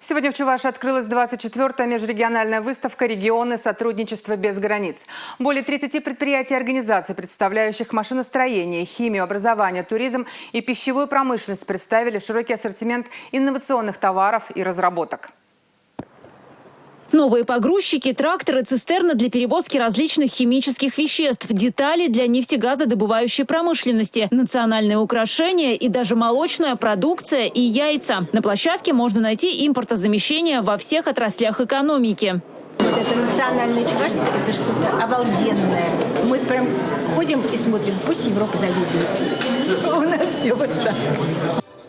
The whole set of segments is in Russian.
Сегодня в Чувашии открылась 24-я межрегиональная выставка «Регионы. Сотрудничество без границ». Более 30 предприятий и организаций, представляющих машиностроение, химию, образование, туризм и пищевую промышленность, представили широкий ассортимент инновационных товаров и разработок. Новые погрузчики, тракторы, цистерны для перевозки различных химических веществ, детали для нефтегазодобывающей промышленности, национальные украшения и даже молочная продукция и яйца. На площадке можно найти импортозамещение во всех отраслях экономики. Это национальное чувашское, это что-то обалденное. Мы прям ходим и смотрим, пусть Европа завидует. У нас все вот так.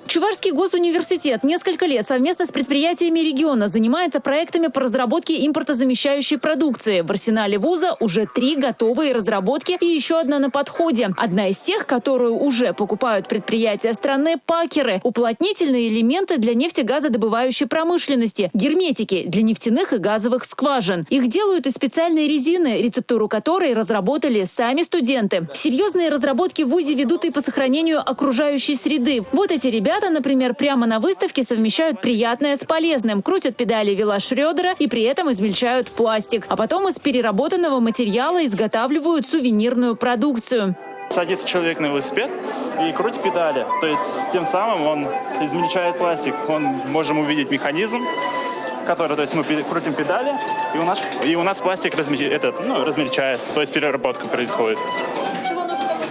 Чувашский госуниверситет несколько лет совместно с предприятиями региона занимается проектами по разработке импортозамещающей продукции. В арсенале вуза уже 3 готовые разработки и еще одна на подходе. Одна из тех, которую уже покупают предприятия страны – пакеры – уплотнительные элементы для нефтегазодобывающей промышленности, герметики для нефтяных и газовых скважин. Их делают из специальной резины, рецептуру которой разработали сами студенты. Серьезные разработки в вузе ведут и по сохранению окружающей среды. Вот эти ребята, например, прямо на выставке совмещают приятное с полезным, крутят педали вила Шрёдера и при этом измельчают пластик. А потом из переработанного материала изготавливают сувенирную продукцию. Садится человек на велосипед и крутит педали. То есть тем самым он измельчает пластик. Можем увидеть механизм, который, то есть мы крутим педали, и у нас пластик размельчается, то есть переработка происходит. Чего нужен такой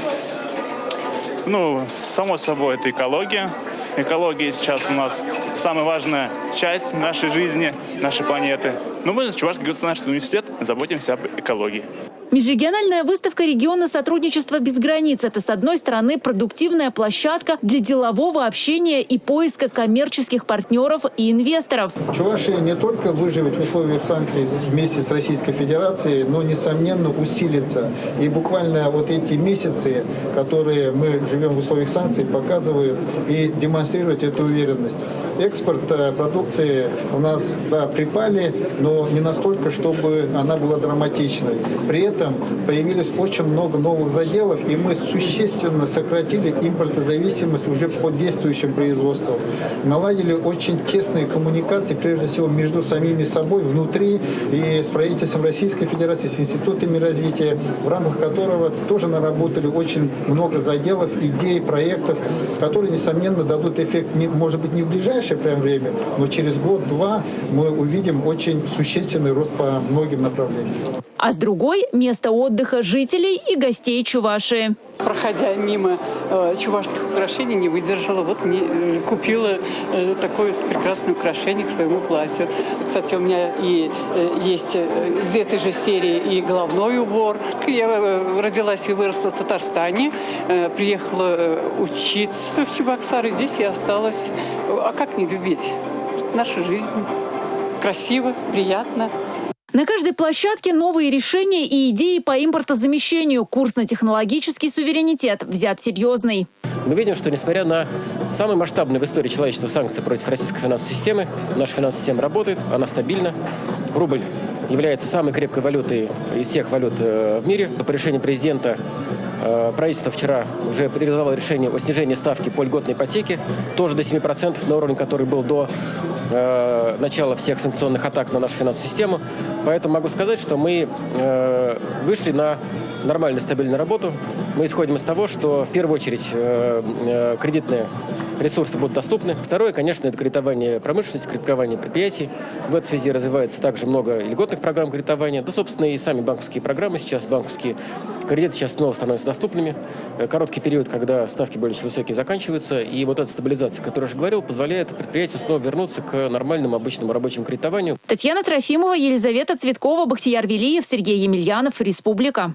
пластик? Само собой, это экология. Экология сейчас у нас самая важная часть нашей жизни, нашей планеты. Мы, Чувашский государственный университет, заботимся об экологии. Межрегиональная выставка «Регионы. Сотрудничества без границ» – это, с одной стороны, продуктивная площадка для делового общения и поиска коммерческих партнеров и инвесторов. Чувашия не только выживет в условиях санкций вместе с Российской Федерацией, но, несомненно, усилится. И буквально вот эти месяцы, которые мы живем в условиях санкций, показывают и демонстрируют эту уверенность. Экспорт продукции у нас, припали, но не настолько, чтобы она была драматичной. При этом появилось очень много новых заделов, и мы существенно сократили импортозависимость уже по действующим производствам. Наладили очень тесные коммуникации, прежде всего, между самими собой, внутри, и с правительством Российской Федерации, с институтами развития, в рамках которого тоже наработали очень много заделов, идей, проектов, которые, несомненно, дадут эффект, может быть, не в ближайшее время, но через год-два мы увидим очень существенный рост по многим направлениям. А с другой – место отдыха жителей и гостей Чувашии. Проходя мимо чувашских украшений, не выдержала. Купила такое прекрасное украшение к своему платью. Кстати, у меня и есть из этой же серии и головной убор. Я родилась и выросла в Татарстане. Приехала учиться в Чебоксары. Здесь я осталась. А как не любить? Наша жизнь. Красиво, приятно. На каждой площадке новые решения и идеи по импортозамещению. Курс на технологический суверенитет взят серьезный. Мы видим, что несмотря на самые масштабные в истории человечества санкции против российской финансовой системы, наша финансовая система работает, она стабильна. Рубль является самой крепкой валютой из всех валют в мире. По решению президента правительство вчера уже реализовало решение о снижении ставки по льготной ипотеке, тоже до 7%, на уровне, который был до начала всех санкционных атак на нашу финансовую систему. Поэтому могу сказать, что мы вышли на нормальную стабильную работу. Мы исходим из того, что в первую очередь кредитные ресурсы будут доступны. Второе, конечно, это кредитование промышленности, кредитование предприятий. В этой связи развивается также много льготных программ кредитования. Да, собственно, и сами банковские программы сейчас, банковские кредиты сейчас снова становятся доступными. Короткий период, когда ставки более высокие, заканчиваются. И вот эта стабилизация, о которой я уже говорил, позволяет предприятию снова вернуться к нормальному, обычному рабочему кредитованию. Татьяна Трофимова, Елизавета Цветкова, Бахтияр Велиев, Сергей Емельянов, Республика.